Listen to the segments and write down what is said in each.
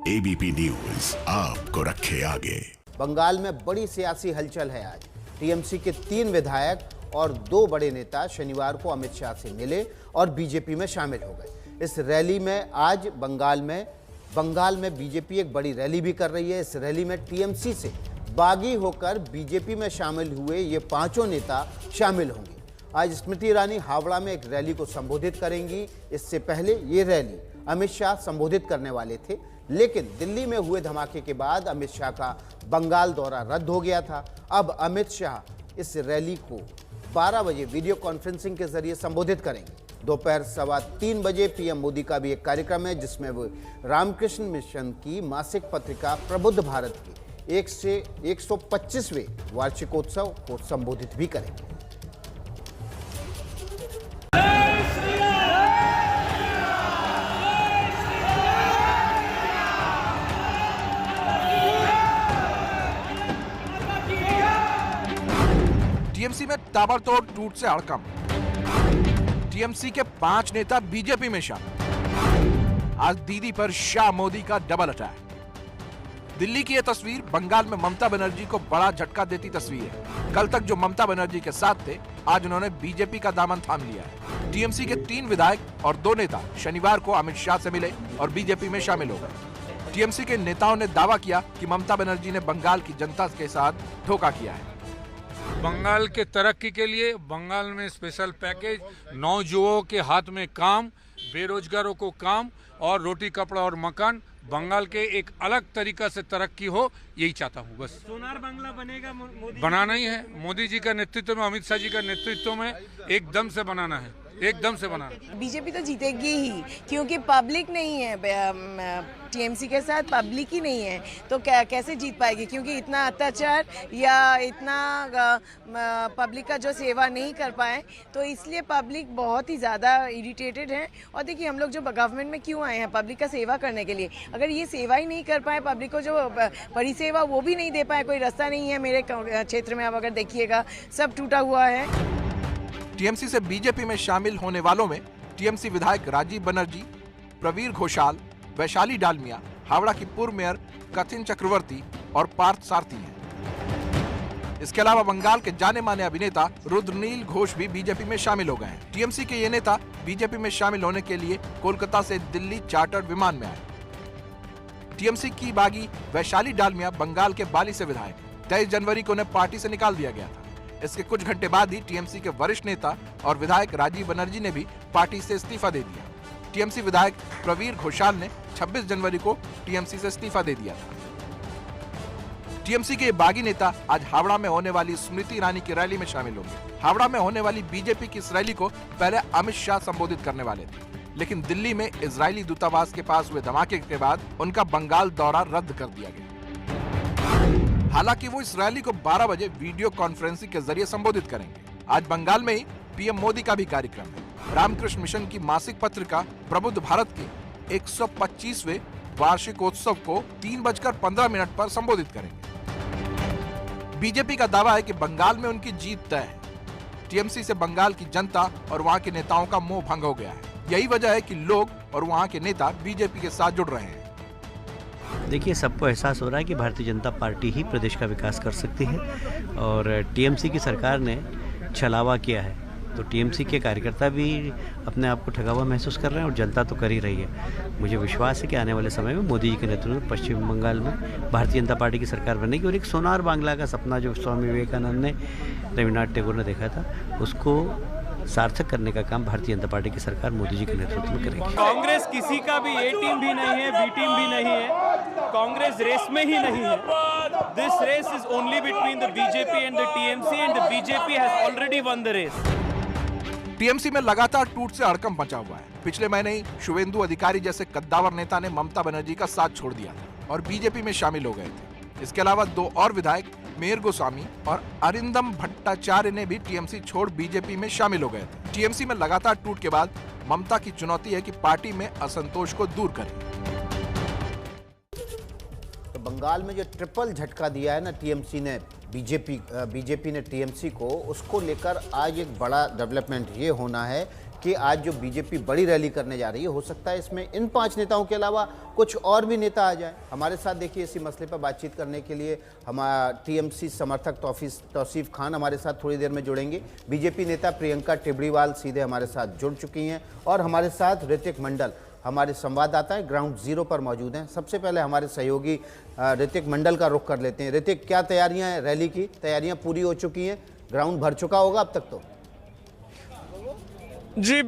ABP news आपको रखे आगे। बंगाल में बड़ी सियासी हलचल है। आज टीएमसी के 3 विधायक और 2 बड़े नेता शनिवार को अमित शाह से मिले और बीजेपी में शामिल हो गए। इस रैली में आज बंगाल में बीजेपी एक बड़ी रैली भी कर रही है। इस रैली में टीएमसी से बागी होकर बीजेपी में शामिल हुए ये 5 नेता शामिल होंगे। आज स्मृति ईरानी हावड़ा में एक रैली को संबोधित करेंगी। इससे पहले ये रैली अमित शाह संबोधित करने वाले थे, लेकिन दिल्ली में हुए धमाके के बाद अमित शाह का बंगाल दौरा रद्द हो गया था। अब अमित शाह इस रैली को 12 बजे वीडियो कॉन्फ्रेंसिंग के जरिए संबोधित करेंगे। दोपहर 3:15 बजे पीएम मोदी का भी एक कार्यक्रम है, जिसमें वो रामकृष्ण मिशन की मासिक पत्रिका प्रबुद्ध भारत के 125वें वार्षिकोत्सव को संबोधित भी करेंगे। टीएमसी में ताबड़तोड़ टूट से हड़कंप। टीएमसी के 5 नेता बीजेपी में शामिल। आज दीदी पर शाह मोदी का डबल अटैक। दिल्ली की यह तस्वीर बंगाल में ममता बनर्जी को बड़ा झटका देती तस्वीर है। कल तक जो ममता बनर्जी के साथ थे, आज उन्होंने बीजेपी का दामन थाम लिया है। टीएमसी के 3 विधायक और 2 नेता शनिवार को अमित शाह से मिले और बीजेपी में शामिल हो गए। टीएमसी के नेताओं ने दावा किया कि ममता बनर्जी ने बंगाल की जनता के साथ धोखा किया है। बंगाल के तरक्की के लिए बंगाल में स्पेशल पैकेज, नौजुवानों के हाथ में काम, बेरोजगारों को काम और रोटी कपड़ा और मकान, बंगाल के एक अलग तरीका से तरक्की हो, यही चाहता हूँ। बस सोनार बांग्ला बनेगा मोदी बनाना ही है। मोदी जी का नेतृत्व में, अमित शाह जी का नेतृत्व में एकदम से बनाना है, एकदम से बनाना। बीजेपी तो जीतेगी ही, क्योंकि पब्लिक नहीं है टीएमसी के साथ, पब्लिक ही नहीं है तो कैसे जीत पाएगी? क्योंकि इतना अत्याचार या इतना पब्लिक का जो सेवा नहीं कर पाए, तो इसलिए पब्लिक बहुत ही ज़्यादा इरिटेटेड है। और देखिए, हम लोग जो गवर्नमेंट में क्यों आए हैं? पब्लिक का सेवा करने के लिए। अगर ये सेवा ही नहीं कर पाए, पब्लिक को जो परिसेवा वो भी नहीं दे पाए, कोई रास्ता नहीं है मेरे क्षेत्र में। आप अगर देखिएगा, सब टूटा हुआ है। टीएमसी से बीजेपी में शामिल होने वालों में टीएमसी विधायक राजीव बनर्जी, प्रवीर घोषाल, वैशाली डालमिया, हावड़ा की पूर्व मेयर कथिन चक्रवर्ती और पार्थ सारथी हैं। इसके अलावा बंगाल के जाने माने अभिनेता रुद्रनील घोष भी बीजेपी में शामिल हो गए हैं। टीएमसी के ये नेता बीजेपी में शामिल होने के लिए कोलकाता से दिल्ली चार्टर्ड विमान में आए। टीएमसी की बागी वैशाली डालमिया बंगाल के बाली से विधायक। 23 जनवरी को उन्हें पार्टी से निकाल दिया गया था। इसके कुछ घंटे बाद ही टीएमसी के वरिष्ठ नेता और विधायक राजीव बनर्जी ने भी पार्टी से इस्तीफा दे दिया। टीएमसी विधायक प्रवीर घोषाल ने 26 जनवरी को टीएमसी से इस्तीफा दे दिया था। टीएमसी के बागी नेता आज हावड़ा में होने वाली स्मृति ईरानी की रैली में शामिल होंगे। हावड़ा में होने वाली बीजेपी की इस रैली को पहले अमित शाह संबोधित करने वाले थे, लेकिन दिल्ली में इजरायली दूतावास के पास हुए धमाके के बाद उनका बंगाल दौरा रद्द कर दिया गया। हालांकि वो इस रैली को 12 बजे वीडियो कॉन्फ्रेंसिंग के जरिए संबोधित करेंगे। आज बंगाल में ही पीएम मोदी का भी कार्यक्रम है। रामकृष्ण मिशन की मासिक पत्रिका प्रबुद्ध भारत के 125वें वार्षिकोत्सव को 3:15 पर संबोधित करेंगे। बीजेपी का दावा है कि बंगाल में उनकी जीत तय है। टीएमसी से बंगाल की जनता और वहां के नेताओं का मोह भंग हो गया है। यही वजह है कि लोग और वहां के नेता बीजेपी के साथ जुड़ रहे हैं। देखिए, सबको एहसास हो रहा है कि भारतीय जनता पार्टी ही प्रदेश का विकास कर सकती है और टीएमसी की सरकार ने छलावा किया है, तो टीएमसी के कार्यकर्ता भी अपने आप को ठगा हुआ महसूस कर रहे हैं और जनता तो कर ही रही है। मुझे विश्वास है कि आने वाले समय में मोदी जी के नेतृत्व में पश्चिम बंगाल में भारतीय जनता पार्टी की सरकार बनेगी और एक सोनार बांग्ला का सपना जो स्वामी विवेकानंद ने, रविन्द्रनाथ टैगोर ने देखा था, उसको सार्थक करने का काम भारतीय जनता पार्टी की सरकार मोदी जी के नेतृत्व में करेगी। कांग्रेस किसी का भी ए टीम भी नहीं है, बी टीम भी नहीं है। कांग्रेस रेस में ही नहीं है। This race is only between the BJP and the TMC and the BJP has already won the race. TMC में लगातार टूट से हड़कंप मचा हुआ है। पिछले महीने ही शुवेंदु अधिकारी जैसे कद्दावर नेता ने ममता बनर्जी का साथ छोड़ दिया था और बीजेपी में शामिल हो गए थे। इसके अलावा 2 और विधायक मेयर गोस्वामी और अरिंदम भट्टाचार्य ने भी टीएमसी छोड़ बीजेपी में शामिल हो गए थे। टीएमसी में लगातार टूट के बाद ममता की चुनौती है कि पार्टी में असंतोष को दूर करें। तो बंगाल में जो ट्रिपल झटका दिया है ना टीएमसी ने, बीजेपी ने टीएमसी को, उसको लेकर आज एक बड़ा डेवलपमेंट ये होना है कि आज जो बीजेपी बड़ी रैली करने जा रही है, हो सकता है इसमें इन 5 नेताओं के अलावा कुछ और भी नेता आ जाएं। हमारे साथ देखिए इसी मसले पर बातचीत करने के लिए हमारा टीएमसी समर्थक तौसीफ खान हमारे साथ थोड़ी देर में जुड़ेंगे। बीजेपी नेता प्रियंका टिबड़ीवाल सीधे हमारे साथ जुड़ चुकी हैं और हमारे साथ ऋतिक मंडल हमारे संवाददाता है ग्राउंड जीरो पर मौजूद हैं। सबसे पहले हमारे सहयोगी ऋतिक मंडल का रुख कर लेते हैं। ऋतिक, क्या तैयारियां हैं? रैली की तैयारियां पूरी हो चुकी हैं, ग्राउंड भर चुका होगा अब तक तो? जी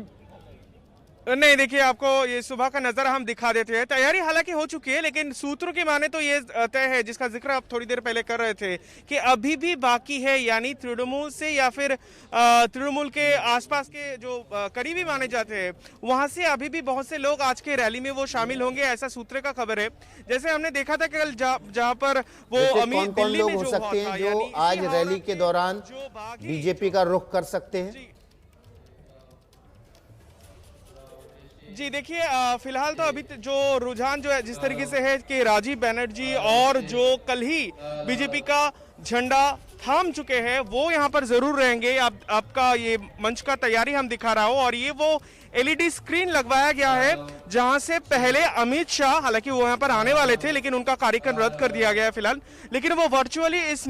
नहीं, देखिए आपको ये सुबह का नज़ारा हम दिखा देते हैं। तैयारी हालांकि हो चुकी है, लेकिन सूत्रों की माने तो ये तय है, जिसका जिक्र आप थोड़ी देर पहले कर रहे थे, कि अभी भी बाकी है, यानी तृणमूल से या फिर तृणमूल के आसपास के जो करीबी माने जाते हैं वहां से अभी भी बहुत से लोग आज के रैली में वो शामिल होंगे, ऐसा सूत्र का खबर है। जैसे हमने देखा था कल जहाँ पर वो कौन कौन लोग हो सकते हैं जो आज रैली के दौरान बीजेपी का रुख कर सकते हैं? जी देखिए, फिलहाल तो अभी जो रुझान जो है जिस तरीके से है कि राजीव बनर्जी और जो कल ही बीजेपी का झंडा थाम चुके हैं वो यहाँ पर जरूर रहेंगे। आपका ये मंच का तैयारी हम दिखा रहा हूँ, और ये वो एलईडी स्क्रीन लगवाया गया है जहां से पहले अमित शाह, हालांकि वो यहाँ पर आने वाले थे लेकिन उनका कार्यक्रम रद्द कर दिया गया है फिलहाल, लेकिन वो वर्चुअली इस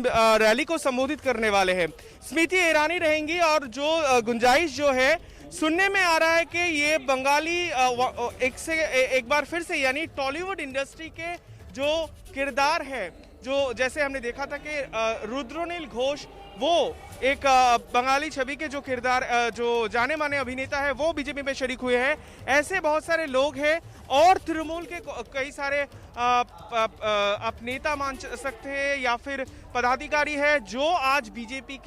रैली को संबोधित करने वाले हैं। स्मृति ईरानी रहेंगी, और जो गुंजाइश जो है सुनने में आ रहा है कि ये बंगाली एक बार फिर से, यानी टॉलीवुड इंडस्ट्री के जो किरदार है, जो जैसे हमने देखा था कि रुद्रनील घोष वो एक बंगाली छवि के जो किरदार जो जाने माने अभिनेता है वो बीजेपी में शरीक हुए हैं। ऐसे बहुत सारे लोग हैं और तृणमूल के कई सारे आप नेता मान सकते हैं या फिर पदाधिकारी है जो आज बीजेपी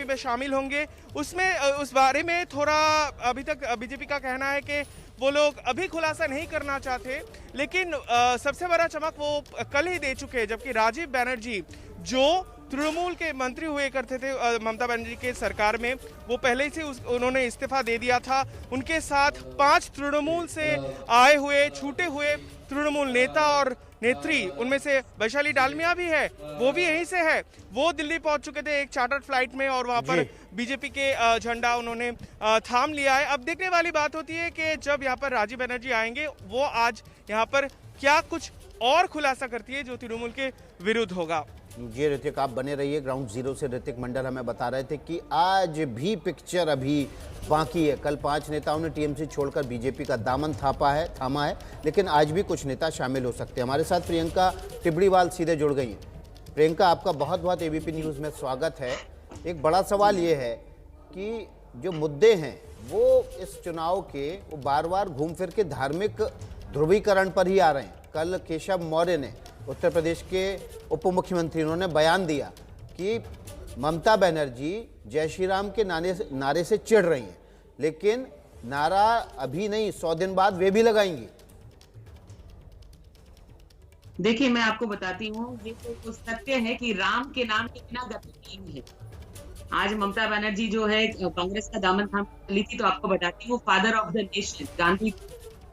में शामिल होंगे। उसमें उस बारे में थोड़ा अभी तक बीजेपी का कहना है कि वो लोग अभी खुलासा नहीं करना चाहते, लेकिन सबसे बड़ा चमक वो कल ही दे चुके हैं, जबकि राजीव बनर्जी जो तृणमूल के मंत्री हुए करते थे ममता बनर्जी के सरकार में, वो पहले से उन्होंने इस्तीफा दे दिया था। उनके साथ 5 तृणमूल से आए हुए छूटे हुए तृणमूल नेता और नेत्री, उनमें से वैशाली डालमिया भी है, वो भी यहीं से है। वो दिल्ली पहुंच चुके थे एक चार्टर्ड फ्लाइट में और वहां पर बीजेपी के झंडा उन्होंने थाम लिया है। अब देखने वाली बात होती है कि जब यहाँ पर राजीव बनर्जी आएंगे वो आज यहाँ पर क्या कुछ और खुलासा करती है जो तृणमूल के विरुद्ध होगा। जी ऋतिक, आप बने रहिए। ग्राउंड जीरो से ऋतिक मंडल हमें बता रहे थे कि आज भी पिक्चर अभी बाकी है। कल 5 नेताओं ने टीएमसी छोड़कर बीजेपी का दामन थामा है, लेकिन आज भी कुछ नेता शामिल हो सकते हैं। हमारे साथ प्रियंका टिबड़ीवाल सीधे जुड़ गई हैं। प्रियंका, आपका बहुत बहुत एबीपी न्यूज़ में स्वागत है। एक बड़ा सवाल ये है कि जो मुद्दे हैं वो इस चुनाव के वो बार बार घूम फिर के धार्मिक ध्रुवीकरण पर ही आ रहे हैं। कल केशव मौर्य ने, उत्तर प्रदेश के उप मुख्यमंत्री, उन्होंने बयान दिया कि ममता बनर्जी जय श्री राम के नारे से चिढ़ रही हैं, लेकिन नारा अभी नहीं 100 दिन बाद वे भी लगाएंगी। देखिए, मैं आपको बताती हूँ, ये तो सत्य है कि राम के नाम के बिना गति नहीं है। आज ममता बनर्जी जो है कांग्रेस का दामन थाम चली थी, तो आपको बताती हूँ, father of the nation Gandhi,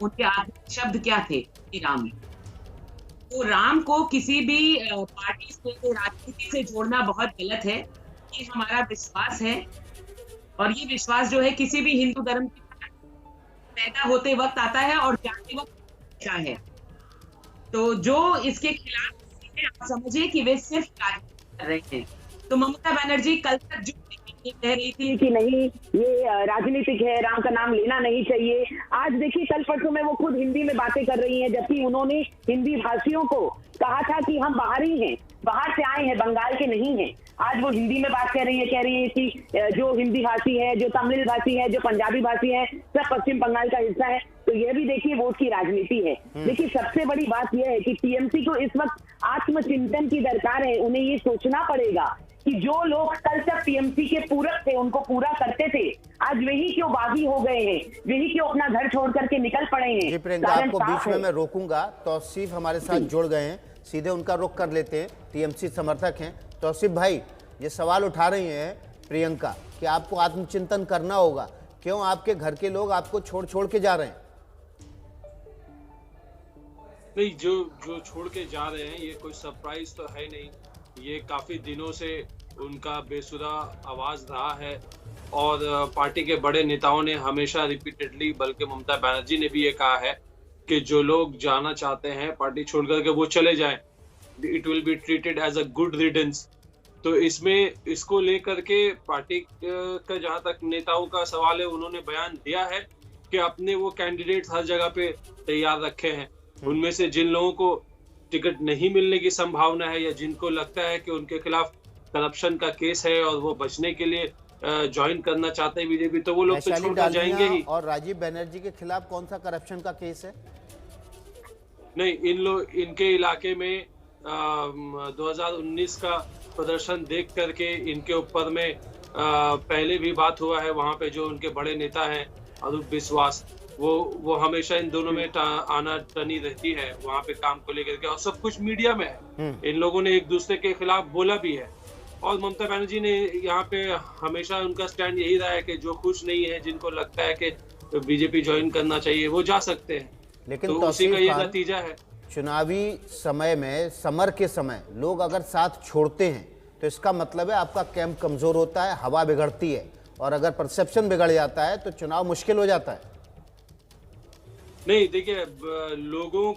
उनके आखिरी शब्द क्या थे? राम। तो राम को किसी भी पार्टी से, राजनीति से जोड़ना बहुत गलत है। ये हमारा विश्वास है, और ये विश्वास जो है किसी भी हिंदू धर्म के पैदा होते वक्त आता है और जाते वक्त आता है। तो जो इसके खिलाफ है, आप समझिए कि वे सिर्फ राजनीति कर रहे हैं। तो ममता बनर्जी कल तक जो कह रही थी कि नहीं ये राजनीतिक है, राम का नाम लेना नहीं चाहिए, आज देखिए कल परसों में वो खुद हिंदी में बातें कर रही हैं, जबकि उन्होंने हिंदी भाषियों को कहा था कि हम बाहरी हैं, बाहर से आए हैं, बंगाल के नहीं हैं। आज वो हिंदी में बात कह रही है कि जो हिंदी भाषी है, जो तमिल भाषी है, जो पंजाबी भाषी है, सब पश्चिम बंगाल का हिस्सा है। तो ये भी देखिए वोट की राजनीति है। लेकिन सबसे बड़ी बात यह है कि टीएमसी को इस वक्त आत्मचिंतन की दरकार है। उन्हें ये सोचना पड़ेगा कि जो लोग कल तक टीएमसी के पूरक थे, उनको पूरा करते थे, आज वही क्यों बागी हो गए हैं, वही क्यों अपना घर छोड़ करके निकल पड़े हैं। जी प्रियंका, आपको बीच में मैं रोकूंगा। तौसीफ हमारे साथ जुड़ गए हैं, सीधे उनका रुख कर लेते हैं। टीएमसी समर्थक हैं तौसीफ भाई, ये सवाल उठा रही हैं प्रियंका कि आपको आत्मचिंतन करना होगा, क्यों आपके घर के लोग आपको छोड़ के जा रहे हैं? नहीं, जो छोड़ के जा रहे हैं ये कोई सरप्राइज तो है नहीं। ये काफी दिनों से उनका बेसुरा आवाज रहा है और पार्टी के बड़े नेताओं ने हमेशा रिपीटेडली, बल्कि ममता बनर्जी ने भी ये कहा है कि जो लोग जाना चाहते हैं पार्टी छोड़ करके वो चले जाएं, it will be treated as a good riddance. तो इसमें इसको लेकर के पार्टी का जहां तक नेताओं का सवाल है, उन्होंने बयान दिया है कि अपने वो कैंडिडेट हर जगह पे तैयार रखे हैं। उनमें से जिन लोगों को टिकट नहीं मिलने की संभावना है या जिनको लगता है कि उनके खिलाफ करप्शन का केस है और वो बचने के लिए ज्वाइन करना चाहते हैं बीजेपी, तो वो लोग तो छोड़कर जाएंगे ही। और राजीव बनर्जी के खिलाफ कौन सा करप्शन का केस है? नहीं, इनके इलाके में 2019 का प्रदर्शन देख करके इनके ऊपर में पहले भी बात हुआ है। वहां पे जो उनके बड़े नेता हैं अरूप विश्वास, वो हमेशा इन दोनों में आना टनी रहती है वहां पे काम को लेकर के, और सब कुछ मीडिया में है। इन लोगों ने एक दूसरे के खिलाफ बोला भी है और ममता बनर्जी ने यहाँ पे हमेशा उनका स्टैंड यही रहा है कि जो खुश नहीं है, जिनको लगता है कि बीजेपी ज्वाइन करना चाहिए, वो जा सकते हैं। लेकिन तो उसी का ये नतीजा है। चुनावी समय में, समर के समय लोग अगर साथ छोड़ते हैं तो इसका मतलब है आपका कैंप कमजोर होता है, हवा बिगड़ती है, और अगर परसेप्शन बिगड़ जाता है तो चुनाव मुश्किल हो जाता है। नहीं, देखिए, लोगों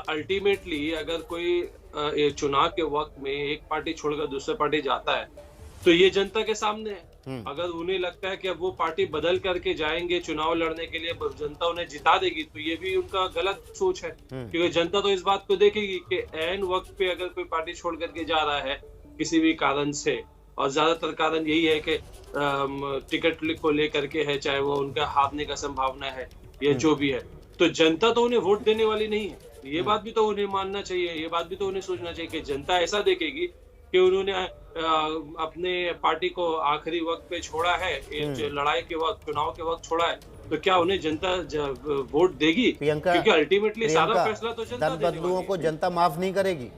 अल्टीमेटली अगर कोई चुनाव के वक्त में एक पार्टी छोड़कर दूसरे पार्टी जाता है तो ये जनता के सामने है। अगर उन्हें लगता है कि अब वो पार्टी बदल करके जाएंगे चुनाव लड़ने के लिए, जनता उन्हें जिता देगी, तो ये भी उनका गलत सोच है। क्योंकि जनता तो इस बात को देखेगी कि ऐन वक्त पे अगर कोई पार्टी छोड़ करके जा रहा है किसी भी कारण से, और ज्यादातर कारण यही है कि टिकट को लेकर के है, चाहे वो उनका हारने का संभावना है या जो भी है, तो जनता तो उन्हें वोट देने वाली नहीं है। ये बात भी तो उन्हें मानना चाहिए, ये बात भी तो उन्हें सोचना चाहिए कि जनता ऐसा देखेगी कि उन्होंने अपने पार्टी को आखिरी वक्त पे छोड़ा है, लड़ाई के वक्त, चुनाव के वक्त छोड़ा है, तो क्या उन्हें जनता वोट देगी? क्योंकि अल्टीमेटली सारा फैसला तो जनता देने वाली है। बदलुओं को जनता माफ नहीं करेगी।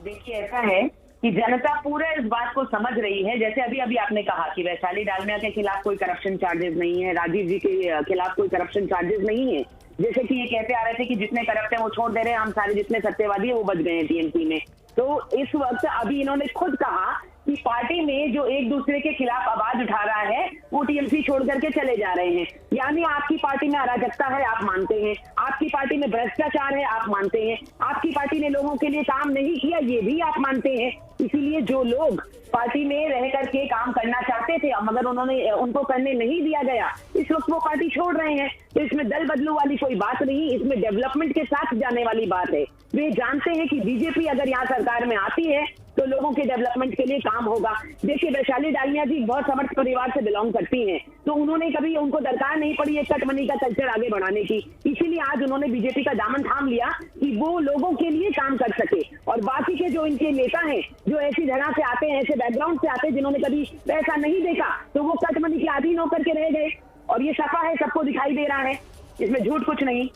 देखिए, ऐसा है कि जनता पूरे इस बात को समझ रही है। जैसे अभी आपने कहा कि वैशाली डालमिया के खिलाफ कोई करप्शन चार्जेस नहीं है, राजीव जी के खिलाफ कोई करप्शन चार्जेस नहीं है। जैसे कि ये कहते आ रहे थे कि जितने करप्ट हैं वो छोड़ दे रहे हैं, हम सारे जितने सत्यवादी है वो बच गए हैं टीएमसी में। तो इस वक्त अभी इन्होंने खुद कहा कि पार्टी में जो एक दूसरे के खिलाफ आवाज उठा रहा है वो टीएमसी छोड़ करके चले जा रहे हैं। यानी आपकी पार्टी में अराजकता है, आप मानते हैं, आपकी पार्टी में भ्रष्टाचार है, आप मानते हैं, आपकी पार्टी ने लोगों के लिए काम नहीं किया, ये भी आप मानते हैं। इसीलिए जो लोग पार्टी में रह करके काम करना चाहते थे मगर उनको करने नहीं दिया गया, इस वक्त वो पार्टी छोड़ रहे हैं। तो इसमें दल बदलू वाली कोई बात नहीं, इसमें डेवलपमेंट के साथ जाने वाली बात है। वे जानते हैं कि बीजेपी अगर यहाँ सरकार में आती है तो लोगों के डेवलपमेंट के लिए काम होगा। देखिए, वैशाली डालमिया जी बहुत समर्थ परिवार से बिलोंग करती हैं, तो उन्होंने कभी उनको दरकार नहीं पड़ी एक कट मनी का कल्चर आगे बढ़ाने की। इसीलिए आज उन्होंने बीजेपी का दामन थाम लिया कि वो लोगों के लिए काम कर सके। और बाकी के जो इनके नेता हैं, जो ऐसी जगह से आते हैं, ऐसे बैकग्राउंड से आते हैं, जिन्होंने कभी पैसा नहीं देखा, तो वो कट मनी के अधीन होकर के रह गए। और ये सफा है, सबको दिखाई दे रहा है, इसमें झूठ कुछ नहीं।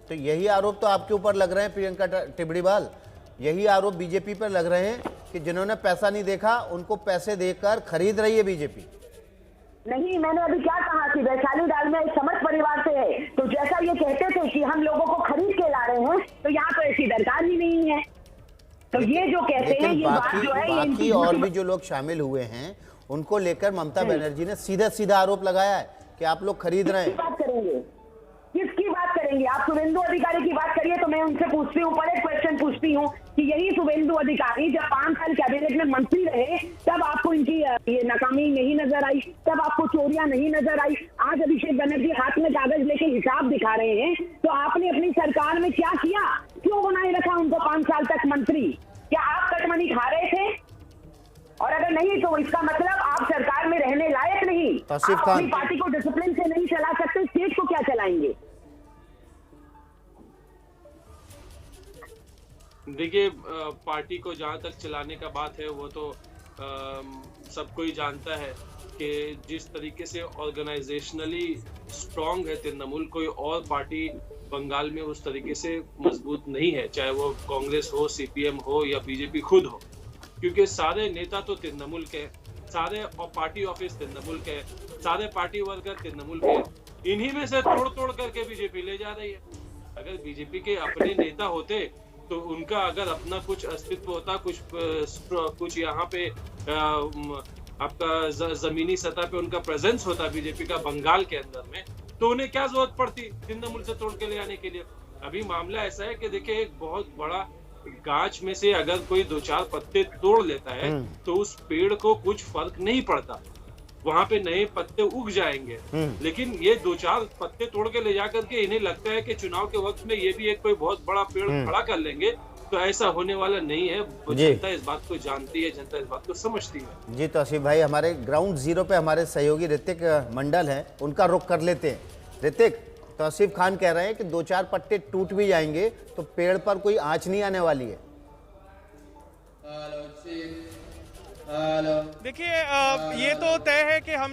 तो यही आरोप तो आपके ऊपर लग रहे हैं प्रियंका टिबड़ीवाल, यही आरोप बीजेपी पर लग रहे हैं कि जिन्होंने पैसा नहीं देखा उनको पैसे देकर खरीद रही है बीजेपी। नहीं, मैंने अभी क्या कहा कि वैशाली डालमिया एक समर्थ परिवार से है, तो जैसा ये कहते थे कि हम लोगों को खरीद के ला रहे हैं, तो यहाँ तो ऐसी दरकार ही नहीं है। तो ये जो कहते हैं, ये बात जो है, बाकी और भी जो लोग शामिल हुए हैं उनको लेकर ममता बनर्जी ने सीधा सीधा आरोप लगाया है कि आप लोग खरीद रहे हैं। बात करेंगे, किसकी बात करेंगे? आप शुभेंदु अधिकारी की बात करिए। तो मैं उनसे पूछती हूँ, पर एक क्वेश्चन पूछती हूँ कि यही शुभेंदु अधिकारी जब 5 साल कैबिनेट में मंत्री रहे, तब आपको इनकी ये नाकामी नहीं नजर आई, तब आपको चोरियां नहीं नजर आई। आज अभिषेक बनर्जी हाथ में कागज लेके हिसाब दिखा रहे हैं, तो आपने अपनी सरकार में क्या किया? क्यों बनाए रखा उनको 5 साल तक मंत्री? क्या आप कट मनी खा रहे थे? और अगर नहीं तो इसका मतलब आप सरकार में रहने लायक नहीं। आप अपनी पार्टी को डिसिप्लिन से नहीं चला सकते, स्टेट को क्या चलाएंगे? देखिए, पार्टी को जहां तक चलाने का बात है वो तो सबको ही जानता है कि जिस तरीके से ऑर्गेनाइजेशनली स्ट्रांग है तृणमूल, कोई और पार्टी बंगाल में उस तरीके से मजबूत नहीं है, चाहे वो कांग्रेस हो, सीपीएम हो या बीजेपी खुद हो, क्योंकि सारे नेता तो तृणमूल के, सारे पार्टी ऑफिस तृणमूल के, सारे पार्टी वर्कर तृणमूल के, इन्हीं में से तोड़ तोड़ करके बीजेपी ले जा रही है। अगर बीजेपी के अपने नेता होते तो उनका अगर अपना कुछ अस्तित्व होता, कुछ यहाँ पे आपका जमीनी सतह पे उनका प्रेजेंस होता बीजेपी का बंगाल के अंदर में, तो उन्हें क्या जरूरत पड़ती तृणमूल से तोड़ के ले आने के लिए। अभी मामला ऐसा है कि देखिए, एक बहुत बड़ा गाछ में से अगर कोई 2-4 पत्ते तोड़ लेता है तो उस पेड़ को कुछ फर्क नहीं पड़ता, वहां पे नए पत्ते उग जाएंगे। लेकिन ये 2-4 पत्ते तोड़ के ले जाकर के इन्हें लगता है कि चुनाव के वक्त में ये भी एक कोई बहुत बड़ा पेड़ खड़ा कर लेंगे, तो ऐसा होने वाला नहीं है। जनता इस बात को जानती है, जनता इस बात को समझती है। जी तौसीफ भाई, हमारे ग्राउंड जीरो पे हमारे सहयोगी ऋतिक मंडल हैं, उनका रुख कर लेते हैं। ऋतिक, तौसीफ खान कह रहे हैं कि 2-4 पत्ते टूट भी जाएंगे तो पेड़ पर कोई आंच नहीं आने वाली है। देखिए, ये तो तय है कि हम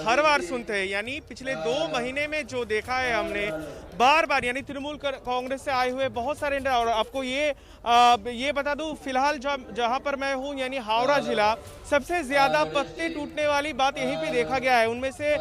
हर बार सुनते हैं, यानी पिछले 2 महीने में जो देखा है हमने बार बार, यानी तृणमूल कांग्रेस से आए हुए बहुत सारे, और आपको ये बता दूं, फिलहाल जहां पर मैं हूं यानी हावड़ा जिला, सबसे ज्यादा पत्ते टूटने वाली बात यहीं पे देखा गया है। उनमें से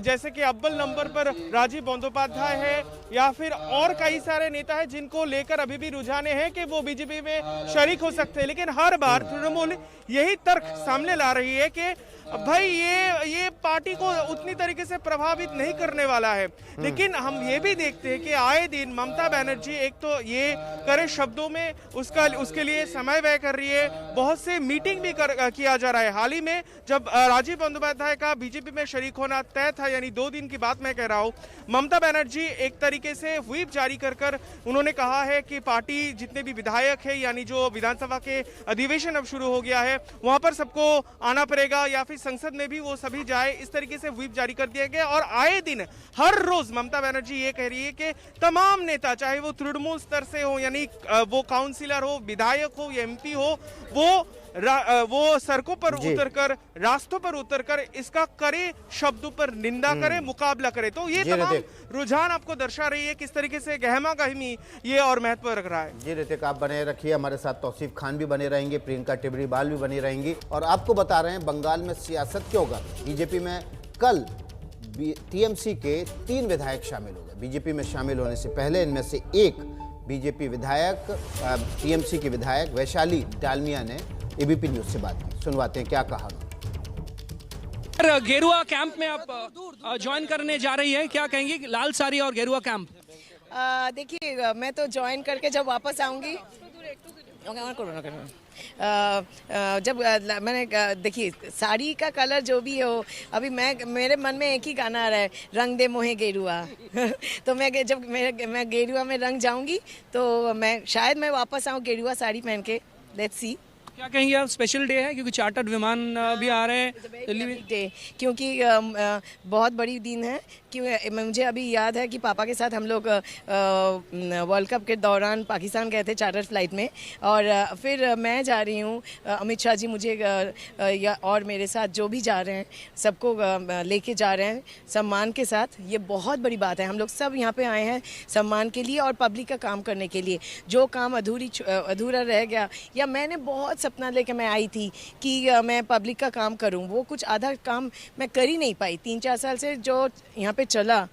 जैसे कि अव्वल नंबर पर राजीव बंदोपाध्याय है, या फिर और कई सारे नेता हैं जिनको लेकर अभी भी रुझाने हैं कि वो बीजेपी में शरीक हो सकते हैं। लेकिन हर बार तृणमूल यही तर्क सामने ला रही है कि भाई ये पार्टी को उतनी तरीके से प्रभावित नहीं करने वाला है। लेकिन हम ये भी देखते हैं कि आए दिन ममता बनर्जी एक तो ये करे शब्दों में उसके लिए समय व्यय कर रही है, बहुत से मीटिंग भी किया जा रहा है। हाल ही में जब राजीव बंदोपाध्याय का बीजेपी में शरीक होना तय था, यानी 2 दिन की बात मैं कह रहा हूँ, ममता बनर्जी एक तरीके से व्हिप जारी कर उन्होंने कहा है कि पार्टी जितने भी विधायक है, यानी जो विधानसभा के अधिवेशन अब शुरू हो गया है, वहां पर सबको आना पड़ेगा, या फिर संसद में भी वो सभी जाए, इस तरीके से व्हिप जारी कर दिया गया। और आए दिन हर रोज ममता बनर्जी ये कह रही है कि तमाम नेता, चाहे वो तृणमूल स्तर से हो, यानी वो काउंसिलर हो, विधायक हो या एमपी हो, वो सड़कों पर उतरकर, रास्तों पर उतरकर इसका करे शब्दों पर निंदा करे, मुकाबला करे। तो ये तमाम रुझान आपको दर्शा रही है किस तरीके से गहमा गहमी ये और महत्व रख रहा है। जी ऋतिक, आप बने रखिए, हमारे साथ तौसीफ खान भी बने रहेंगे, प्रियंका टिबरीवाल भी बनी रहेंगी, और आपको बता रहे हैं बंगाल में सियासत क्यों होगा। बीजेपी में कल टीएमसी के 3 विधायक शामिल हो गए। बीजेपी में शामिल होने से पहले इनमें से एक बीजेपी विधायक, टीएमसी के विधायक वैशाली डालमिया ने एबीपी न्यूज से बात की, सुनवाते हैं क्या कहा। गेरुआ कैंप में आप ज्वाइन करने जा रही है, क्या कहेंगे लाल साड़ी और गेरुआ कैंप? देखिए, मैं तो ज्वाइन करके जब वापस आऊँगी, जब मैंने देखिए साड़ी का कलर जो भी हो, अभी मेरे मन में एक ही गाना आ रहा है, रंग दे मोहे गेरुआ तो जब मैं गेरुआ में रंग जाऊंगी तो शायद मैं वापस आऊँ गेरुआ साड़ी पहन के। Let's see. क्या कहेंगे आप, स्पेशल डे है क्योंकि चार्टर्ड विमान भी आ रहे हैं डे, क्योंकि बहुत बड़ी दिन है। क्योंकि मुझे अभी याद है कि पापा के साथ हम लोग वर्ल्ड कप के दौरान पाकिस्तान गए थे चार्टर फ्लाइट में, और फिर मैं जा रही हूँ, अमित शाह जी मुझे और मेरे साथ जो भी जा रहे हैं सबको लेके जा रहे हैं सम्मान के साथ। ये बहुत बड़ी बात है, हम लोग सब यहाँ पे आए हैं सम्मान के लिए और पब्लिक का काम करने के लिए। जो काम अधूरा रह गया, या मैंने बहुत सपना लेके मैं आई थी कि मैं पब्लिक का काम करूं, वो कुछ आधा काम मैं कर ही नहीं पाई। 3-4 साल से जो यहाँ पे चला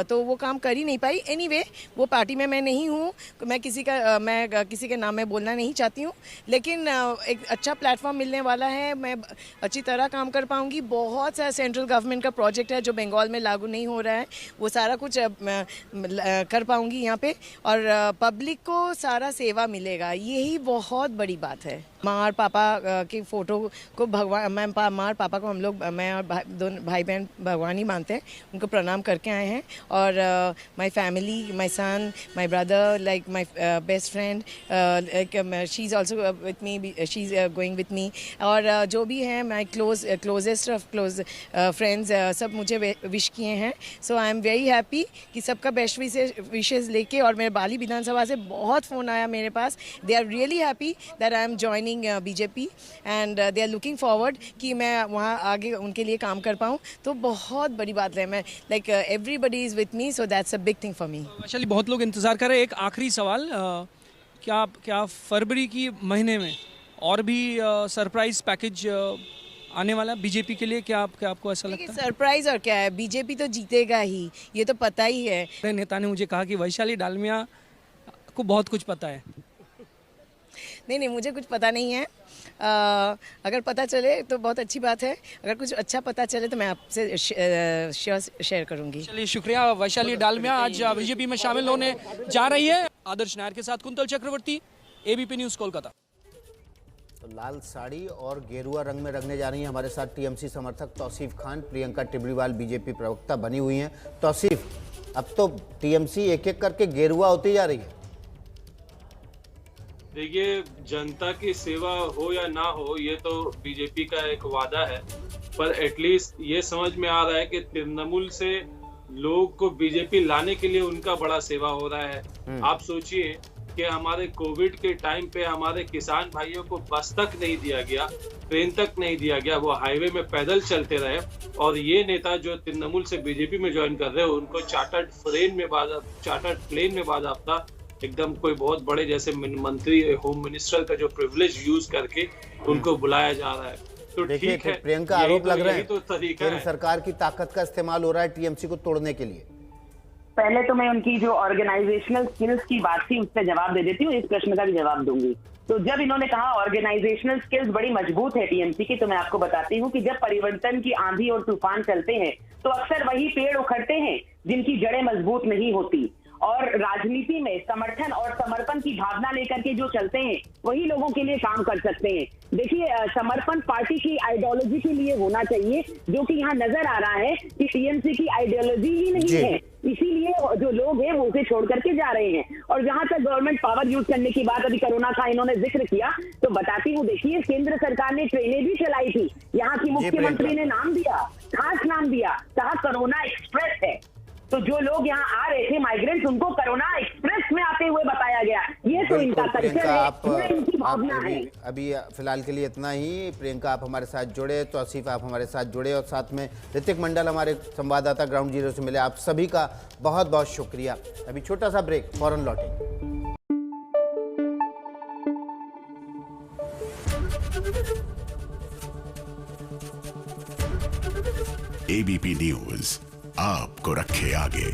तो वो काम कर ही नहीं पाई। एनीवे, वो पार्टी में मैं नहीं हूँ, मैं किसी के नाम में बोलना नहीं चाहती हूँ, लेकिन एक अच्छा प्लेटफॉर्म मिलने वाला है, मैं अच्छी तरह काम कर पाऊँगी। बहुत सारा सेंट्रल गवर्नमेंट का प्रोजेक्ट है जो बंगाल में लागू नहीं हो रहा है, वो सारा कुछ कर पाऊँगी यहाँ पे, और पब्लिक को सारा सेवा मिलेगा, यही बहुत बड़ी बात है। माँ और पापा की फ़ोटो को भगवान, माँ और पापा को हम लोग, मैं और दोनों भाई बहन भगवान ही मानते हैं, उनको प्रणाम करके आए हैं। और my family, my son, my brother, like my best friend, she is also with me, she is going with me, और जो भी हैं my closest of close friends सब मुझे विश किए हैं। सो आई एम वेरी हैप्पी कि सबका बेस्ट विशेज़ लेके, और मेरे बाली विधानसभा से बहुत फ़ोन आया मेरे पास, they are really happy that I am joining BJP and they are looking forward कि मैं वहाँ आगे उनके लिए काम कर पाऊँ। तो बहुत बड़ी बात है, मैं like everybody is with me, so that's a big thing for me. Vaishali, बहुत लोग इंतज़ार कर रहे हैं, एक आखिरी सवाल, क्या फरवरी की महीने में और भी सरप्राइज पैकेज आने वाला बीजेपी के लिए? क्या आपको ऐसा लगता है? सरप्राइज और क्या है, बीजेपी तो जीतेगा ही, ये तो पता ही है। नेता ने मुझे कहा कि वैशाली डालमिया को बहुत कुछ पता है। नहीं, मुझे कुछ पता नहीं है। अगर पता चले तो बहुत अच्छी बात है, अगर कुछ अच्छा पता चले तो मैं आपसे शेयर करूंगी। चलिए, शुक्रिया। वैशाली डालमिया आज बीजेपी में शामिल होने जा रही है। आदर्श नायर के साथ कुंतल चक्रवर्ती, एबीपी न्यूज़, कोलकाता। तो लाल साड़ी और गेरुआ रंग में रंगने जा रही हैं हमारे साथ टीएमसी समर्थक तौसीफ खान। प्रियंका टिब्रीवाल बीजेपी प्रवक्ता बनी हुई हैं। तौसीफ, अब तो टीएमसी एक एक करके गेरुआ होती जा रही है। देखिए, जनता की सेवा हो या ना हो, ये तो बीजेपी का एक वादा है, पर एटलीस्ट ये समझ में आ रहा है कि तृणमूल से लोग को बीजेपी लाने के लिए उनका बड़ा सेवा हो रहा है। आप सोचिए कि हमारे कोविड के टाइम पे हमारे किसान भाइयों को बस तक नहीं दिया गया, ट्रेन तक नहीं दिया गया, वो हाईवे में पैदल चलते रहे। और ये नेता जो तृणमूल से बीजेपी में ज्वाइन कर रहे हो, उनको चार्टर्ड प्लेन में बाज़ाब्ता एकदम कोई बहुत बड़े जैसे मंत्री, होम मिनिस्टर का जो प्रिविलेज यूज करके उनको बुलाया जा रहा है। तो देखिए, ठीक है, प्रियंका, आरोप लग रहे हैं तो तरीका केंद्र है। सरकार की ताकत का इस्तेमाल हो रहा है टीएमसी को तोड़ने के लिए। पहले तो मैं उनकी जो ऑर्गेनाइजेशनल स्किल्स की बात थी उसका जवाब दे देती हूँ, इस प्रश्न का भी जवाब दूंगी। तो जब इन्होंने कहा ऑर्गेनाइजेशनल स्किल्स बड़ी मजबूत है टीएमसी की, तो मैं आपको बताती हूँ कि जब परिवर्तन की आंधी और तूफान चलते हैं तो अक्सर वही पेड़ उखड़ते हैं जिनकी जड़ें मजबूत नहीं होती। और राजनीति में समर्थन और समर्पण की भावना लेकर के जो चलते हैं वही लोगों के लिए काम कर सकते हैं। देखिए, समर्पण पार्टी की आइडियोलॉजी के लिए होना चाहिए, जो कि यहाँ नजर आ रहा है कि टीएमसी की आइडियोलॉजी ही नहीं है, इसीलिए जो लोग हैं वो उसे छोड़ करके जा रहे हैं। और जहां तक गवर्नमेंट पावर यूज करने की बात, अभी कोरोना का इन्होंने जिक्र किया, तो बताती हूँ, देखिए, केंद्र सरकार ने ट्रेनें भी चलाई थी, यहाँ की मुख्यमंत्री ने नाम दिया, खास नाम दिया, कहा कोरोना एक्सप्रेस है। तो जो लोग यहाँ आ रहे थे माइग्रेंट्स, उनको कोरोना एक्सप्रेस में आते हुए बताया गया। ये तो इनका कल्चर है, ये इनकी भावना है। अभी फिलहाल के लिए इतना ही। प्रियंका, आप हमारे साथ जुड़े, तौसीफ आप हमारे साथ जुड़े, और साथ में ऋतिक मंडल हमारे संवाददाता ग्राउंड जीरो से मिले। आप सभी का बहुत बहुत शुक्रिया। अभी छोटा सा ब्रेक, फौरन लौटेंगे। एबीपी न्यूज आपको रखे आगे।